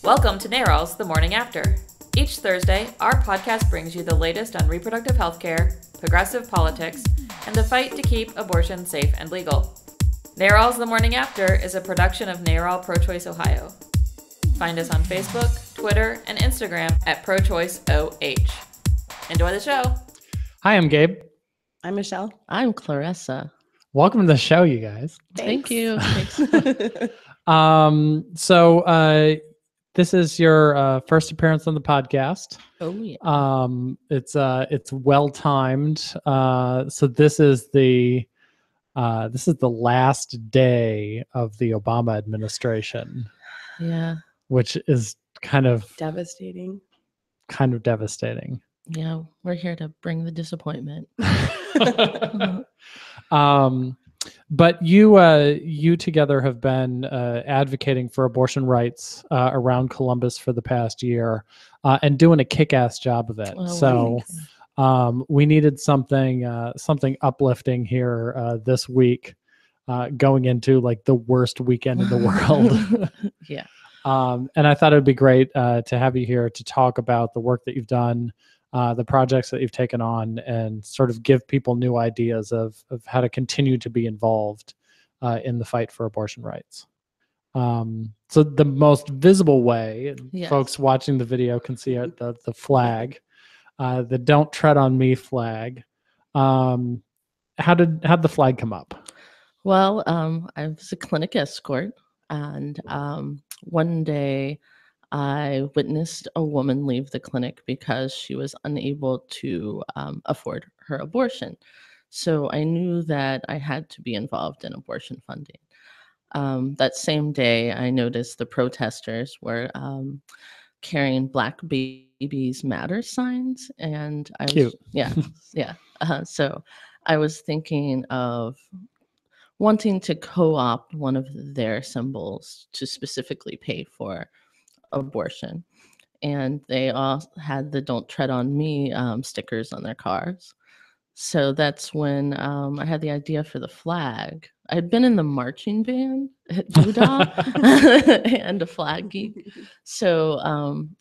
Welcome to NARAL's The Morning After. Each Thursday, our podcast brings you the latest on reproductive health care, progressive politics, and the fight to keep abortion safe and legal. NARAL's The Morning After is a production of NARAL Pro-Choice Ohio. Find us on Facebook, Twitter, and Instagram at ProChoiceOH. Enjoy the show. Hi, I'm Gabe. I'm Michelle. I'm Claressa. Welcome to the show, you guys. Thank you. This is your first appearance on the podcast. Oh yeah. It's well timed. So this is the last day of the Obama administration. Yeah. Which is kind of devastating. Yeah, we're here to bring the disappointment. But you together have been advocating for abortion rights around Columbus for the past year and doing a kick-ass job of it. We needed something uplifting here this week, going into like the worst weekend in the world. Yeah. And I thought it would be great to have you here to talk about the work that you've done, the projects that you've taken on, and sort of give people new ideas of how to continue to be involved in the fight for abortion rights. So the most visible way, and yes, folks watching the video can see it, the flag, the "Don't Tread on Me" flag. How'd the flag come up? Well, I was a clinic escort, and one day I witnessed a woman leave the clinic because she was unable to afford her abortion. So I knew that I had to be involved in abortion funding. That same day, I noticed the protesters were carrying Black Babies Matter signs, and I was, Cute. Yeah. So I was thinking of wanting to co-opt one of their symbols to specifically pay for abortion. And they all had the "Don't Tread on Me" stickers on their cars. So that's when I had the idea for the flag. I had been in the marching band at Doodah and a flag geek. So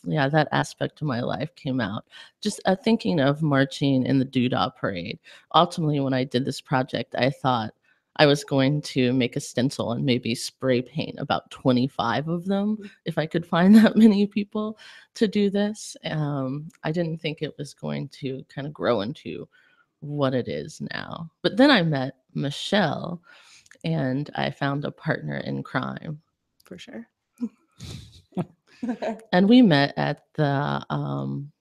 that aspect of my life came out. Just thinking of marching in the Doodah parade. Ultimately, when I did this project, I thought I was going to make a stencil and maybe spray paint about 25 of them if I could find that many people to do this. I didn't think it was going to kind of grow into what it is now. But then I met Michelle, and I found a partner in crime. For sure. And we met at the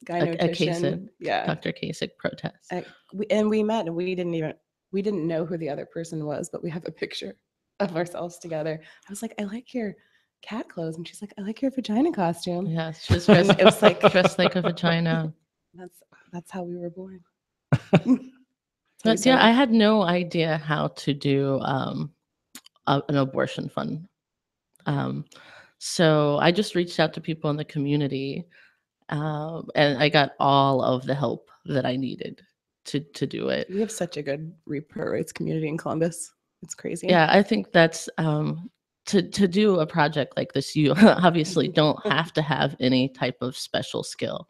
Gynotician, Dr. Kasich protest. We met, and we didn't know who the other person was, but we have a picture of ourselves together. I was like, I like your cat clothes. And she's like, I like your vagina costume. Yeah, she was dressed, it was like dressed like a vagina. That's how we were born. But yeah, I had no idea how to do an abortion fund. So I just reached out to people in the community, and I got all of the help that I needed to do it. We have such a good repro rights community in Columbus. It's crazy. Yeah, I think that's to do a project like this, you obviously don't have to have any type of special skill.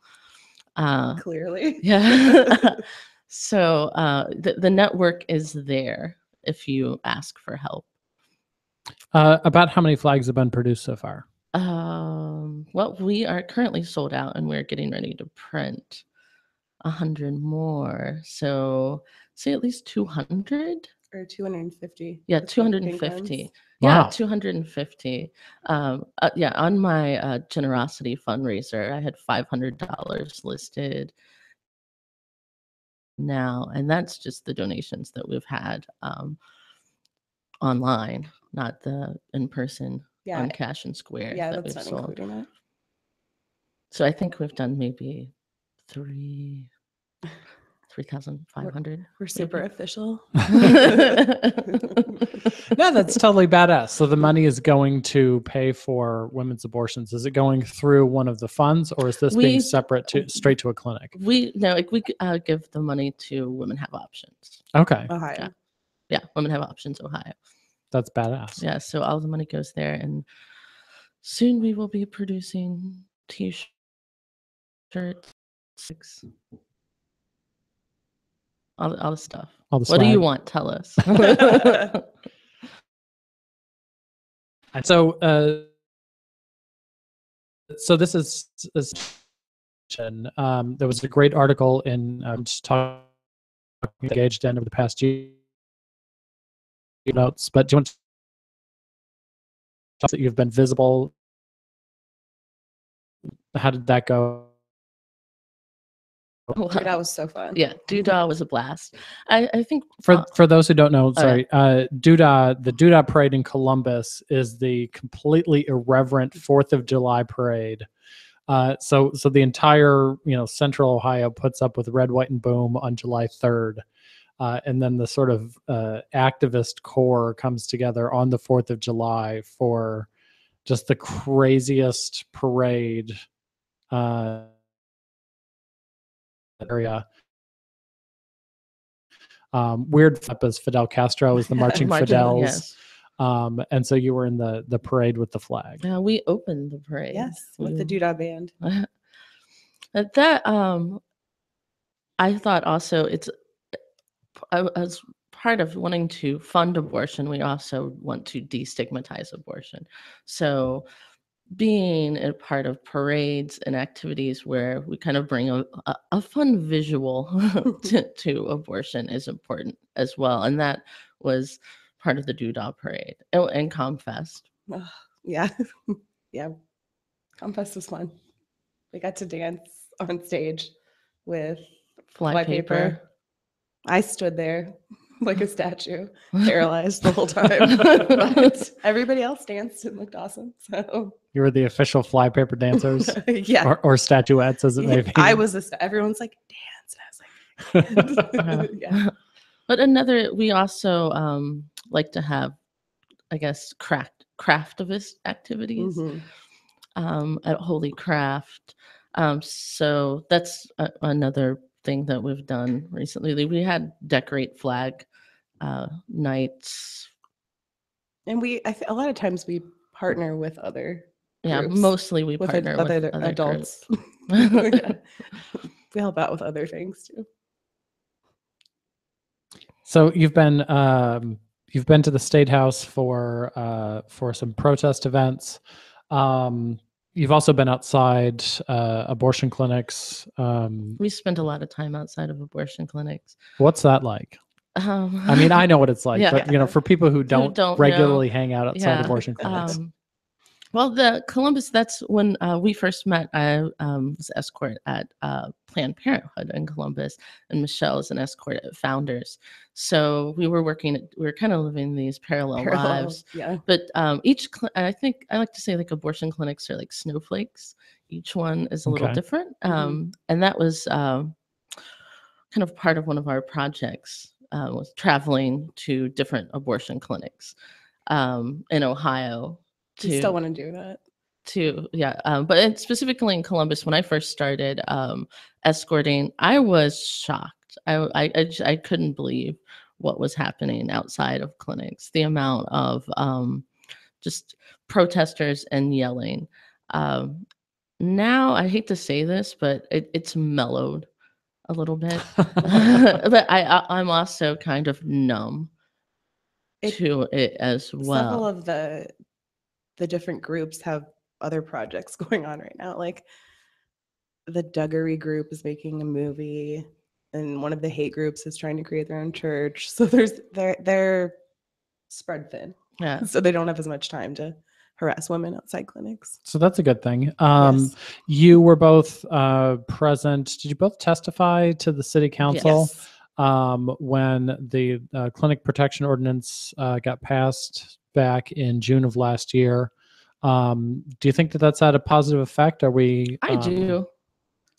Clearly. Yeah. So the network is there if you ask for help. About how many flags have been produced so far? Well, we are currently sold out, and we're getting ready to print 100 more. So say at least 200 or 250. Yeah, 250. Wow. Yeah, 250. On my generosity fundraiser, I had $500 listed now, and that's just the donations that we've had online, not the in-person on Cash and Square. Yeah, that's not sold. Including it. So I think we've done maybe 3,500. We're super official. No, that's totally badass. So the money is going to pay for women's abortions. Is it going through one of the funds, or is this being separate straight to a clinic? We give the money to Women Have Options. Okay. Ohio. Yeah, Women Have Options, Ohio. That's badass. Yeah, so all the money goes there, and soon we will be producing t-shirts. All the stuff. All the What do you swag. want? Tell us. And so, so this is there was a great article in talking the Gadsdsen over the past year notes, but do you want to talk that you've been visible? How did that go? Dude, that was so fun. Yeah, Doodah was a blast. I think For those who don't know, sorry, yeah. Doodah, the Doodah parade in Columbus is the completely irreverent 4th of July parade. So the entire Central Ohio puts up with Red, White, and Boom on July 3rd, and then the sort of activist core comes together on the 4th of July for just the craziest parade area. Weird as Fidel Castro is the marching Fidels. Yes. And so you were in the parade with the flag. Yeah, we opened the parade. Yes, with the Doodah band. That I thought also as part of wanting to fund abortion, we also want to destigmatize abortion. So being a part of parades and activities where we kind of bring a fun visual to abortion is important as well. And that was part of the Doodah parade and Comfest. Yeah. Yeah. Comfest was fun. We got to dance on stage with Fly paper. I stood there like a statue, paralyzed the whole time. But everybody else danced and looked awesome. So you were the official flypaper dancers, yeah, or statuettes, as it may be. I was. Everyone's like dance, and I was like, yeah. But we also like to have, I guess, craftivist activities at Holy Craft. So that's another thing that we've done recently. We had decorate flag nights, and a lot of times we partner with other groups. Mostly we with partner with other adults. Yeah. We help out with other things too. So you've been to the State House for some protest events. You've also been outside abortion clinics. We spent a lot of time outside of abortion clinics. What's that like? I mean, I know what it's like, but for people who don't regularly hang out outside abortion clinics. Well, the Columbus, that's when we first met. I was escort at Planned Parenthood in Columbus, and Michelle is an escort at Founders. So we were kind of living these parallel lives. Yeah. But I think I like to say like abortion clinics are like snowflakes. Each one is a little different. And that was kind of part of one of our projects, was traveling to different abortion clinics in Ohio. You still want to do that? But specifically in Columbus, when I first started escorting, I was shocked. I couldn't believe what was happening outside of clinics. The amount of just protesters and yelling. Now, I hate to say this, but it's mellowed a little bit. But I'm also kind of numb to it as well. Several of the different groups have other projects going on right now. Like the Duggery group is making a movie, and one of the hate groups is trying to create their own church. So they're spread thin. Yeah. So they don't have as much time to harass women outside clinics. So that's a good thing. Yes. You were both present. Did you both testify to the city council? Yes. When the clinic protection ordinance got passed back in June of last year? Do you think that that's had a positive effect? Are we? I do.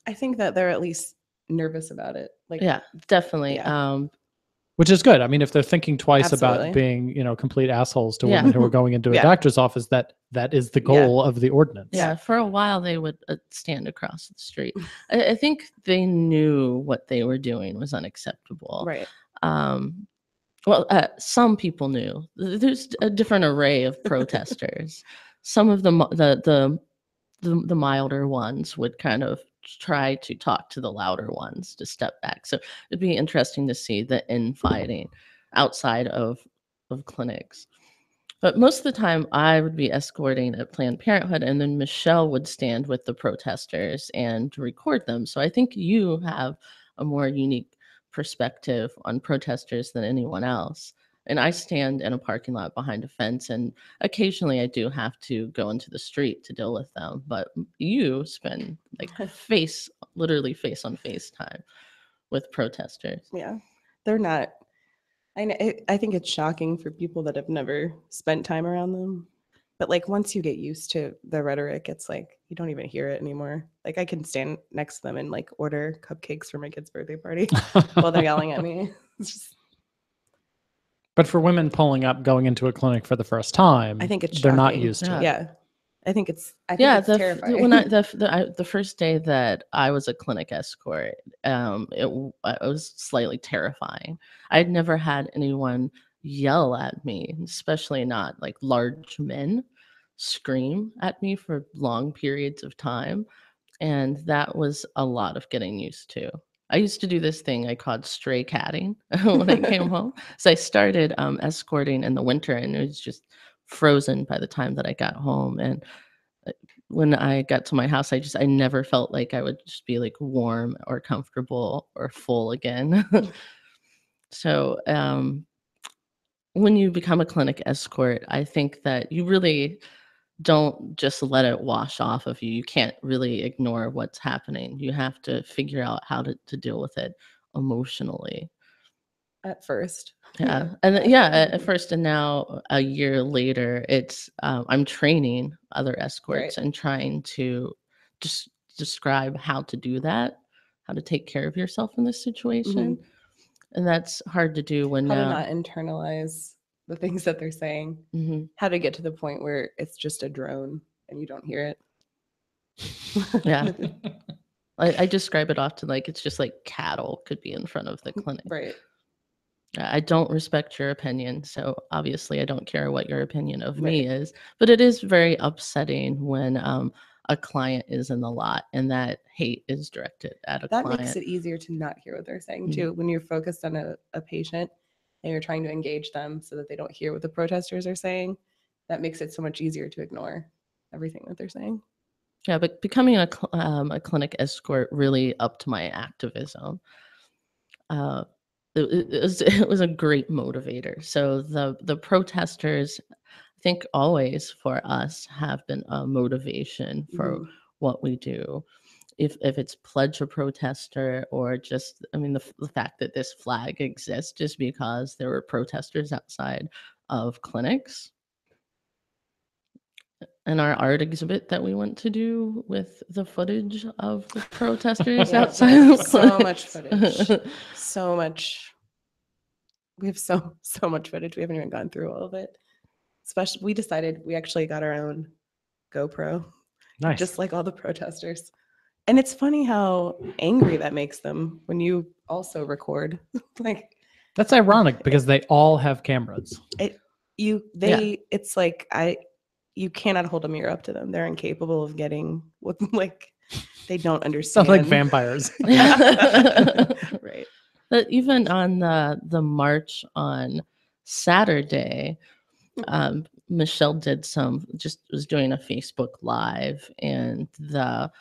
I think that they're at least nervous about it. Like, yeah, definitely. Yeah. Which is good. I mean, if they're thinking twice Absolutely. about being, complete assholes to women who are going into a doctor's office, that is the goal of the ordinance. Yeah, for a while they would stand across the street. I think they knew what they were doing was unacceptable. Right. Well, some people knew. There's a different array of protesters, some of the milder ones would kind of try to talk to the louder ones to step back. So it'd be interesting to see the infighting outside of clinics. But most of the time, I would be escorting at Planned Parenthood, and then Michelle would stand with the protesters and record them. So I think you have a more unique perspective on protesters than anyone else. And I stand in a parking lot behind a fence, and occasionally I do have to go into the street to deal with them. But you spend like literally face on face time with protesters. Yeah, they're not. I think it's shocking for people that have never spent time around them. But like once you get used to the rhetoric, it's like you don't even hear it anymore. Like I can stand next to them and like order cupcakes for my kid's birthday party while they're yelling at me. It's just, But for women pulling up, going into a clinic for the first time, I think it's they're not shocking. used to it. Yeah, I think it's terrifying. when the first day that I was a clinic escort, it was slightly terrifying. I'd never had anyone yell at me, especially not like large men scream at me for long periods of time, and that was a lot of getting used to. I used to do this thing I called stray catting when I came home. So I started escorting in the winter, and it was just frozen by the time that I got home. And when I got to my house, I never felt like I would just be like warm or comfortable or full again. So when you become a clinic escort, I think that you really don't just let it wash off of you. You can't really ignore what's happening. You have to figure out how to deal with it emotionally. At first. Yeah. And at first, and now a year later, it's I'm training other escorts and trying to just describe how to do that, how to take care of yourself in this situation. And that's hard to do when how to not internalize the things that they're saying, how to get to the point where it's just a drone and you don't hear it. Yeah. I describe it often like it's just like cattle could be in front of the clinic. Right. I don't respect your opinion, so obviously I don't care what your opinion of me is, but it is very upsetting when a client is in the lot and that hate is directed at a client. That makes it easier to not hear what they're saying too. When you're focused on a patient and you're trying to engage them so that they don't hear what the protesters are saying, that makes it so much easier to ignore everything that they're saying. Yeah, but becoming a clinic escort really upped my activism. It was a great motivator. So the protesters, I think, always for us have been a motivation for what we do. If it's pledge a protester or just, I mean, the fact that this flag exists just because there were protesters outside of clinics. And our art exhibit that we went to do with the footage of the protesters outside of clinics. So much footage. So much. We have so much footage. We haven't even gone through all of it. Especially, we decided we actually got our own GoPro. Nice. Just like all the protesters. And it's funny how angry that makes them when you also record. Like that's ironic because they all have cameras. It's like you cannot hold a mirror up to them. They're incapable of getting what, like, they don't understand. Sounds like vampires. Right. But even on the march on Saturday, Michelle was doing a Facebook Live, and the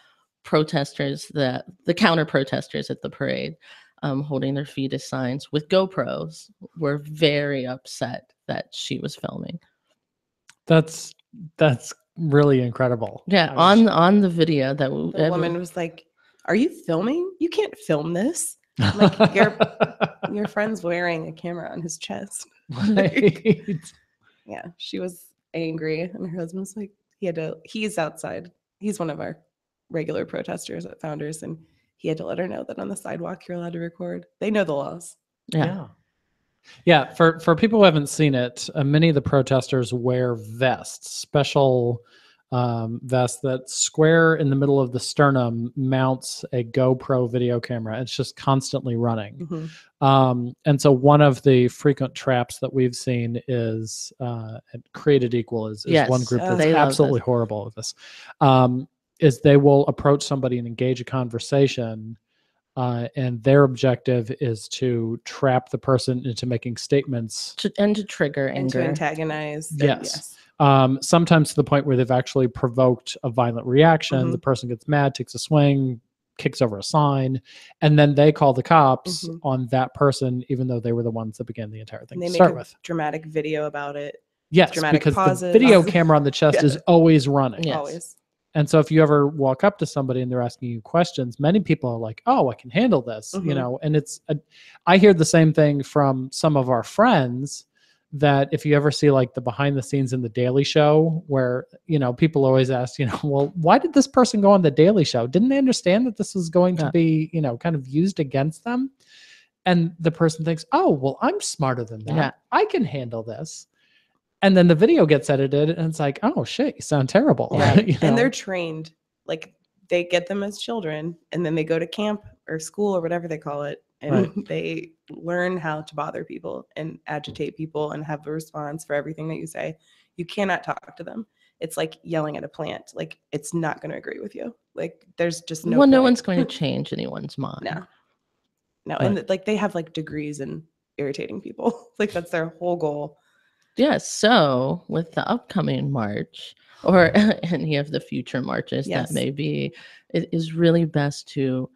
protesters, the counter protesters at the parade, holding their fetus signs with GoPros, were very upset that she was filming. That's really incredible. Yeah, on the video that the woman was like, "Are you filming? You can't film this." I'm like, your friend's wearing a camera on his chest. Right. Yeah, she was angry, and her husband's like, he's outside. He's one of our regular protesters at Founders, and he had to let her know that on the sidewalk you're allowed to record. They know the laws. Yeah. For people who haven't seen it, many of the protesters wear vests, special vest that square in the middle of the sternum mounts a GoPro video camera. It's just constantly running. And so one of the frequent traps that we've seen is Created Equal is one group that's absolutely horrible at this. Is they will approach somebody and engage a conversation, and their objective is to trap the person into making statements and to trigger and anger, to antagonize. Yes. Sometimes to the point where they've actually provoked a violent reaction. The person gets mad, takes a swing, kicks over a sign, and then they call the cops on that person, even though they were the ones that began the entire thing And they to make start a with. dramatic video about it. Yes, dramatic because pauses. the video camera on the chest is always running. Yes. Always. And so if you ever walk up to somebody and they're asking you questions, many people are like, oh, I can handle this, you know, and I hear the same thing from some of our friends, that if you ever see like the behind the scenes in the Daily Show, where, you know, people always ask, you know, well, why did this person go on the Daily Show? Didn't they understand that this was going to be, you know, kind of used against them? And the person thinks, oh, well, I'm smarter than that. Yeah. I can handle this. And then the video gets edited and it's like, oh shit, you sound terrible. Right. You know? And they're trained, like they get them as children and then they go to camp or school or whatever they call it. And they learn how to bother people and agitate people and have a response for everything that you say. You cannot talk to them. It's like yelling at a plant. Like it's not going to agree with you. Like there's just no no point. one's going to change anyone's mind. No. And like they have like degrees in irritating people. Like that's their whole goal. Yes. So with the upcoming march or any of the future marches that may be, it is really best to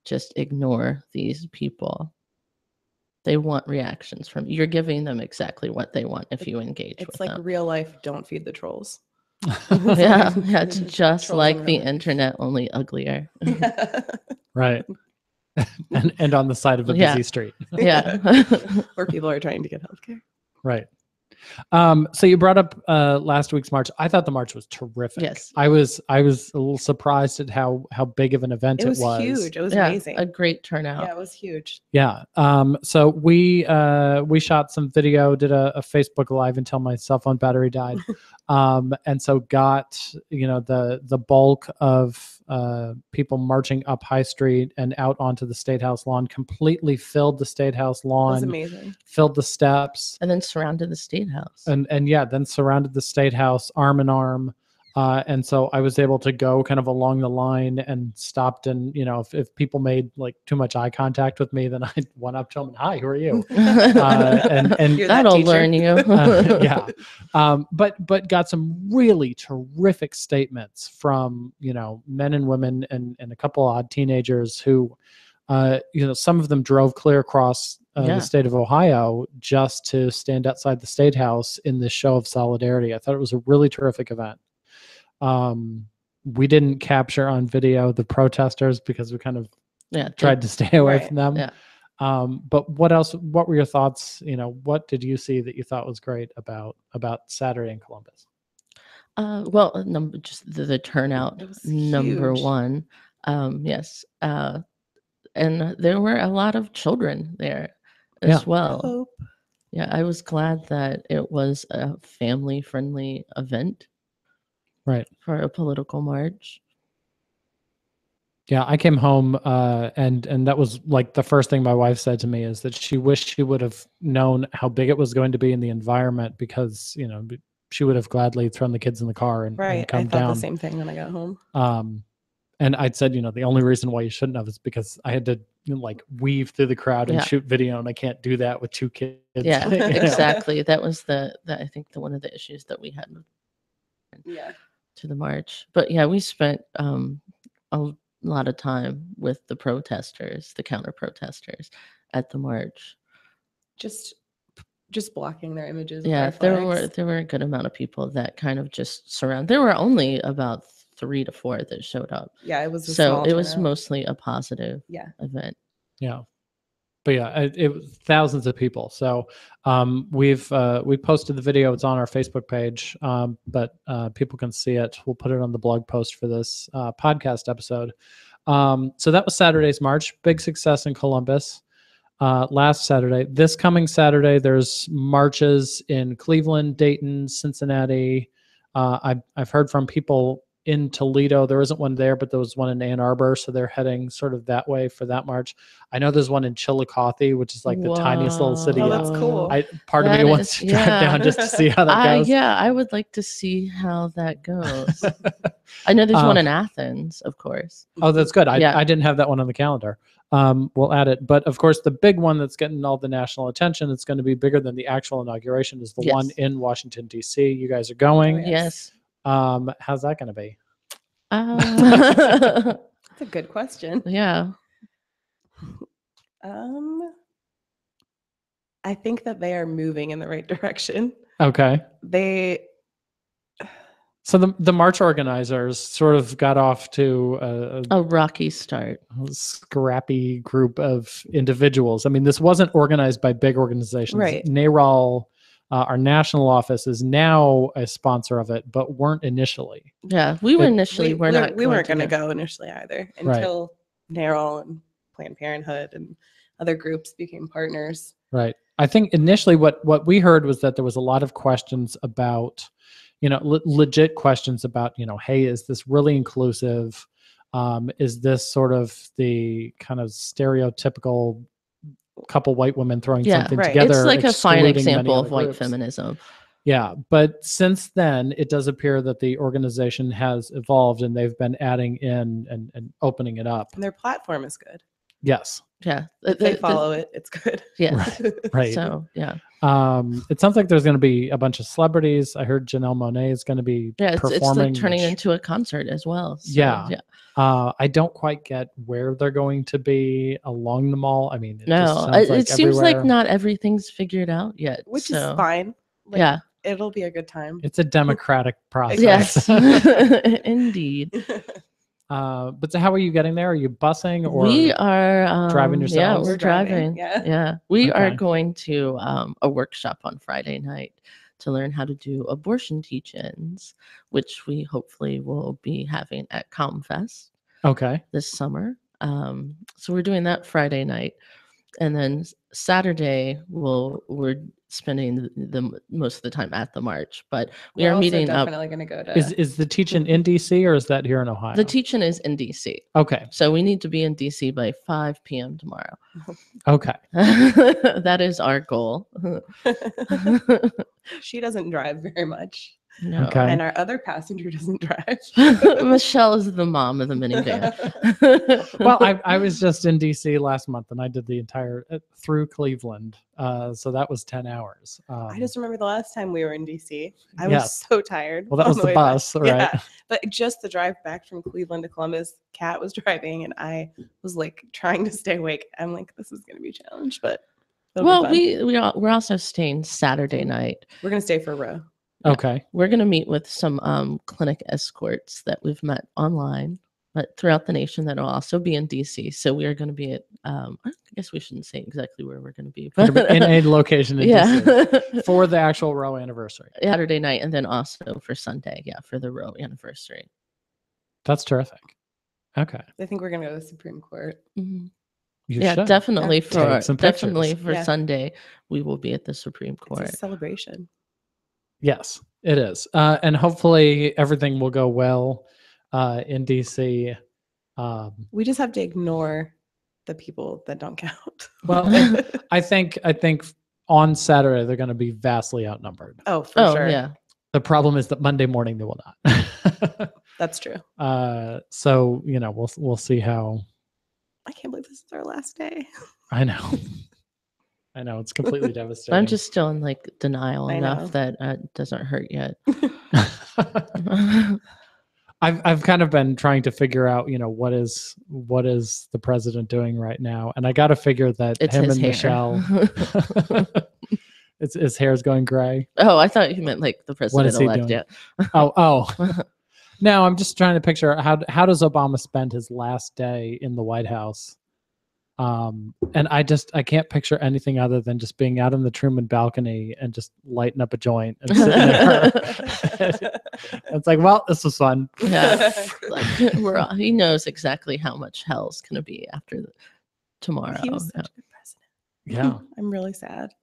just ignore these people. They want reactions from you. You're giving them exactly what they want if you engage with them. It's like real life, don't feed the trolls. Yeah, it's just like the internet, only uglier. Right. and on the side of a busy street. Yeah. Where people are trying to get healthcare. Right. So you brought up last week's march. I thought the march was terrific. Yes. I was a little surprised at how big of an event it was. Huge. It was amazing. A great turnout. Yeah, it was huge. Yeah. So we shot some video, did a Facebook Live until my cell phone battery died. And so got, you know, the bulk of people marching up High Street and out onto the State House lawn, completely filled the State House lawn. It was amazing. Filled the steps. And then surrounded the State House. And yeah, then surrounded the State House arm in arm. And so I was able to go kind of along the line and stopped. And, you know, if people made like too much eye contact with me, then I went up to them and, hi, who are you? And that'll learn you. Yeah. But got some really terrific statements from, you know, men and women and a couple odd teenagers who, you know, some of them drove clear across the state of Ohio just to stand outside the State House in this show of solidarity. I thought it was a really terrific event. We didn't capture on video the protesters because we kind of tried to stay away from them. Yeah. But what were your thoughts? You know, what did you see that you thought was great about Saturday in Columbus? Well, just the turnout, number huge. one. Yes. And there were a lot of children there as well. Yeah, I was glad that it was a family-friendly event. Right. For a political march. Yeah, I came home and that was like the first thing my wife said to me is that she wished she would have known how big it was going to be in the environment because, you know, she would have gladly thrown the kids in the car and come down. I thought the same thing when I got home. And I'd said, you know, the only reason why you shouldn't have is because I had to, you know, like weave through the crowd and shoot video, and I can't do that with two kids. Yeah, exactly. That was I think one of the issues that we had. To the march. But yeah, we spent a lot of time with the protesters, the counter protesters at the march. Just blocking their images. Yeah, there were a good amount of people that kind of just surround. There were only about 3 to 4 that showed up. Yeah, it was was mostly a positive event. Yeah. But yeah, it was thousands of people. So we posted the video. It's on our Facebook page, but people can see it. We'll put it on the blog post for this podcast episode. So that was Saturday's march. Big success in Columbus last Saturday. This coming Saturday, there's marches in Cleveland, Dayton, Cincinnati, I've heard from people in Toledo. There isn't one there, but there was one in Ann Arbor, so they're heading sort of that way for that march. I know there's one in Chillicothe, which is like the tiniest little city. Oh, that's cool. Part of me wants to drive down just to see how that goes. Yeah, I would like to see how that goes. I know there's one in Athens, of course. Oh, that's good. I didn't have that one on the calendar. We'll add it. But of course, the big one that's getting all the national attention, it's going to be bigger than the actual inauguration, is the one in Washington, D.C. You guys are going. Yes. How's that going to be? That's a good question. Yeah. I think that they are moving in the right direction. Okay. So the march organizers sort of got off to a rocky start. A scrappy group of individuals. I mean, this wasn't organized by big organizations. Right. NARAL, our national office, is now a sponsor of it, but weren't initially. Yeah, we were initially. We weren't going to go initially either until NARAL and Planned Parenthood and other groups became partners. Right. I think initially what we heard was that there was a lot of questions about, legit questions about, hey, is this really inclusive? Is this sort of the kind of stereotypical couple white women throwing something together? It's like a fine example of white feminism. Yeah, but since then, it does appear that the organization has evolved and they've been adding in and opening it up. And their platform is good. Yes. Yeah. If they follow it, it's good. Yeah. Right. So, yeah. It sounds like there's going to be a bunch of celebrities. I heard Janelle Monáe is going to be performing. It's like turning into a concert as well. So, yeah. I don't quite get where they're going to be along the mall. I mean, it seems like not everything's figured out yet. Which is fine. Yeah. It'll be a good time. It's a democratic process. Yes, indeed. But so how are you getting there? Are you busing or we are driving yourselves? Yeah, we're driving. Yeah. We are going to a workshop on Friday night to learn how to do abortion teach-ins, which we hopefully will be having at ComFest. Okay. This summer. So we're doing that Friday night. And then Saturday, we're spending the most of the time at the march, but we are meeting up. Definitely going to go to. Is the teach-in in DC or is that here in Ohio? The teach-in is in DC. Okay. So we need to be in DC by 5 p.m. tomorrow. Okay. That is our goal. She doesn't drive very much. No. Okay. And our other passenger doesn't drive. Michelle is the mom of the minivan. Well, I was just in DC last month and I did the entire through Cleveland. So that was 10 hours. I just remember the last time we were in DC. I was so tired. Well, that was the bus, right? Yeah. But just the drive back from Cleveland to Columbus, Kat was driving and I was like trying to stay awake. I'm like, this is going to be a challenge, but well, we're also staying Saturday night. We're going to stay for a row. Okay. We're going to meet with some clinic escorts that we've met online, but throughout the nation that will also be in DC. So we are going to be at, I guess we shouldn't say exactly where we're going to be. But in a location in DC for the actual row anniversary. Saturday night and then also for Sunday, for the row anniversary. That's terrific. Okay. I think we're going to go to the Supreme Court. Mm-hmm. Definitely for Sunday, we will be at the Supreme Court. It's a celebration. Yes, it is. And hopefully everything will go well in DC. We just have to ignore the people that don't count. Well, I think on Saturday they're going to be vastly outnumbered. Oh, for sure. Yeah. The problem is that Monday morning they will not. That's true. So, we'll see how. I can't believe this is our last day. I know. It's completely devastating. I'm just still in denial enough that it doesn't hurt yet. I've kind of been trying to figure out, what is the president doing right now, and I got to figure that it's him his and hair. Michelle, his hair's going gray. Oh, I thought you meant the president elect. Yeah. Oh. No, I'm just trying to picture how does Obama spend his last day in the White House. And I can't picture anything other than just being out on the Truman balcony and just lighting up a joint and sitting there. It's like, well, this was fun. Yeah, he knows exactly how much hell's gonna be after tomorrow. He was such a good president. Yeah, I'm really sad.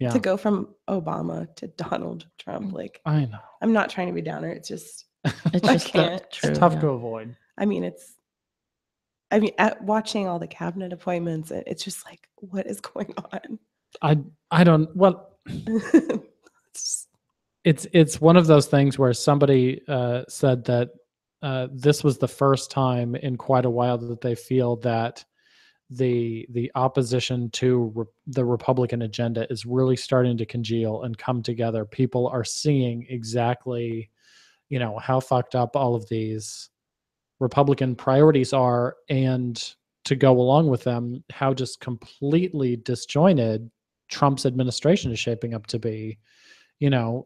Yeah, To go from Obama to Donald Trump, like I know. I'm not trying to be downer. It's just It's I just can't. not true. It's tough yeah. to avoid. I mean, at watching all the cabinet appointments, it's just like, what is going on? I don't. Well, it's one of those things where somebody said that this was the first time in quite a while that they feel that the opposition to the Republican agenda is really starting to congeal and come together. People are seeing exactly, how fucked up all of these Republican priorities are, and to go along with them, how just completely disjointed Trump's administration is shaping up to be.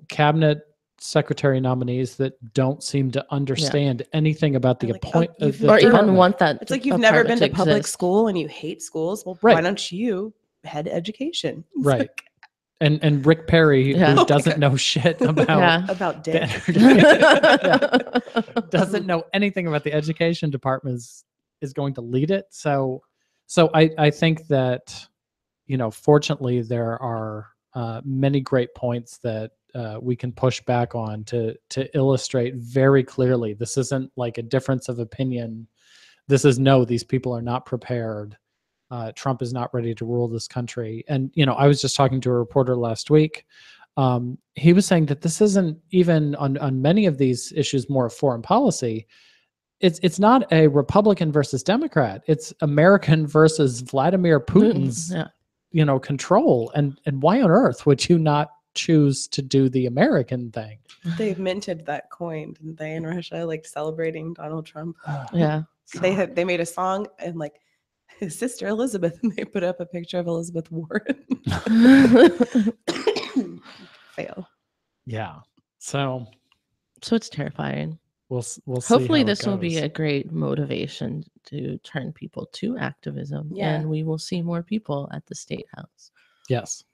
Cabinet secretary nominees that don't seem to understand anything about the Like, oh, appoint you've the Or never- even department. want that. It's like you've never been to department public exist. school and you hate schools. Well, Right. why don't you head education? It's Right. like, And Rick Perry, Yeah. who Oh my doesn't know shit about Yeah. about the dick. energy- doesn't know anything about the education department is going to lead it. So I think that, fortunately there are many great points that we can push back on to illustrate very clearly. This isn't like a difference of opinion. This is no, these people are not prepared. Trump is not ready to rule this country. And, I was just talking to a reporter last week. He was saying that this isn't even on many of these issues more of foreign policy. It's not a Republican versus Democrat. It's American versus Vladimir Putin's, Yeah. control. And why on earth would you not choose to do the American thing? They minted that coin, didn't they, in Russia, like celebrating Donald Trump? Yeah. They made a song and like his sister Elizabeth, and they put up a picture of Elizabeth Warren. Fail. Yeah. So it's terrifying. we'll see. Hopefully how it this will be goes. a great motivation to turn people to activism, Yeah. and we will see more people at the State House. Yes.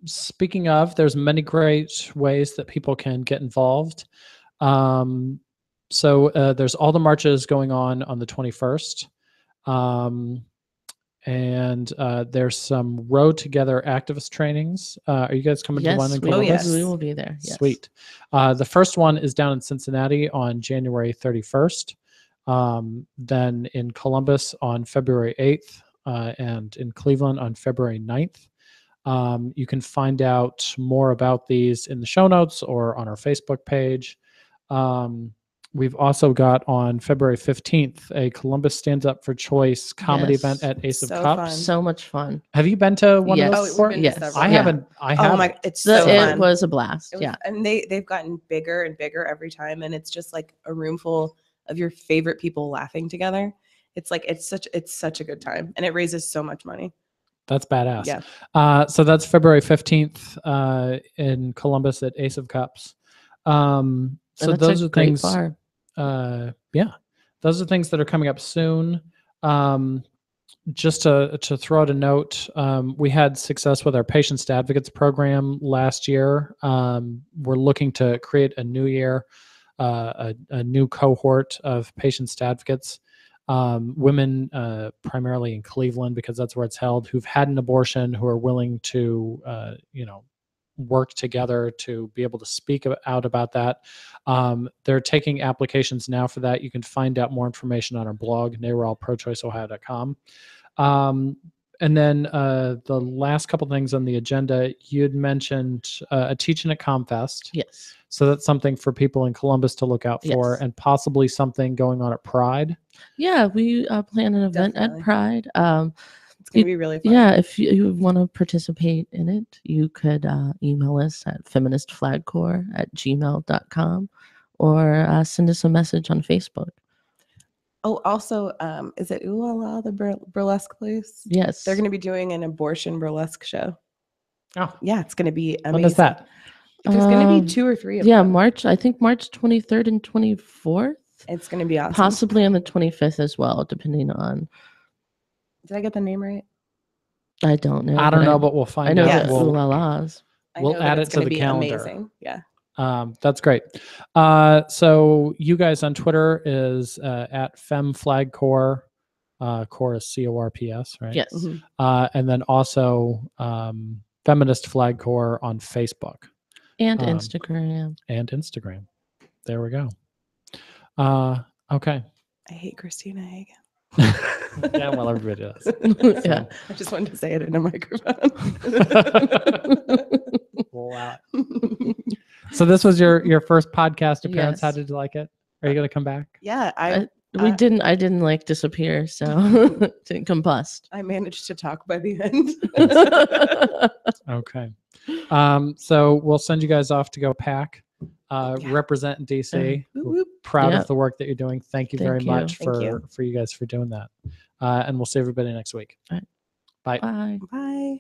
Speaking of, there's many great ways that people can get involved. So there's all the marches going on the 21st. And there's some Row Together activist trainings. Are you guys coming to one in Yes, Columbus? yes. we will be there. Yes. Sweet. The first one is down in Cincinnati on January 31st. Then in Columbus on February 8th, and in Cleveland on February 9th. You can find out more about these in the show notes or on our Facebook page. We've also got on February 15th a Columbus Stands Up for Choice comedy Yes. event at Ace of So Cups. fun. So much fun. Have you been to one Yes. of Oh, those we've before? been to Yes. several. I Yeah. haven't. I Oh haven't. my! It's so It fun. was a blast. It was- Yeah. and they've gotten bigger and bigger every time, and it's just like a room full of your favorite people laughing together. It's like it's such a good time, and it raises so much money. That's badass. Yeah. So that's February 15th in Columbus at Ace of Cups. So And that's those a are great things. bar. Those are things that are coming up soon. Just to throw out a note, we had success with our Patients to Advocates program last year. We're looking to create a new year, a new cohort of Patients to Advocates, women primarily in Cleveland, because that's where it's held, who've had an abortion, who are willing to, work together to be able to speak out about that. They're taking applications now for that. You can find out more information on our blog, NARALProChoiceOhio.com. And then the last couple things on the agenda, you'd mentioned a Teaching at ComFest. Yes. So that's something for people in Columbus to look out for, Yes. and possibly something going on at Pride. Yeah, we plan an event Definitely. at Pride. It's gonna be really fun. Yeah, if you want to participate in it, you could email us at feministflagcorps@gmail.com or send us a message on Facebook. Oh, also, is it Ooh La La, the burlesque place? Yes. They're going to be doing an abortion burlesque show. Oh, Yeah, it's going to be amazing. when is that? There's going to be 2 or 3 of Yeah, them. I think March 23rd and 24th. It's going to be awesome. Possibly on the 25th as well, depending on. Did I get the name right? I don't know. I don't know, but we'll find I know out. the Yes. Ooh La La's. I We'll know that add it's it to gonna the be calendar. Amazing. Yeah. That's great. So you guys on Twitter is at FemFlagCorps. Corps is CORPS, right? Yes. Mhm. And then also Feminist Flag Corps on Facebook And Instagram. and Instagram. There we go. Okay. I hate Christina Hagen. Yeah, well, everybody does. Yeah. I just wanted to say it in a microphone. Wow. So this was your first podcast appearance. How Yes. did you like it? Are you going to come back? Yeah, I didn't like disappear, so didn't combust. I managed to talk by the end. Okay. So we'll send you guys off to go pack. Represent DC. Whoop, We're whoop. proud Yeah. of the work that you're doing. Thank you very Thank you. much Thank for you. you guys for doing that. And we'll see everybody next week. All right. Bye. Bye. Bye.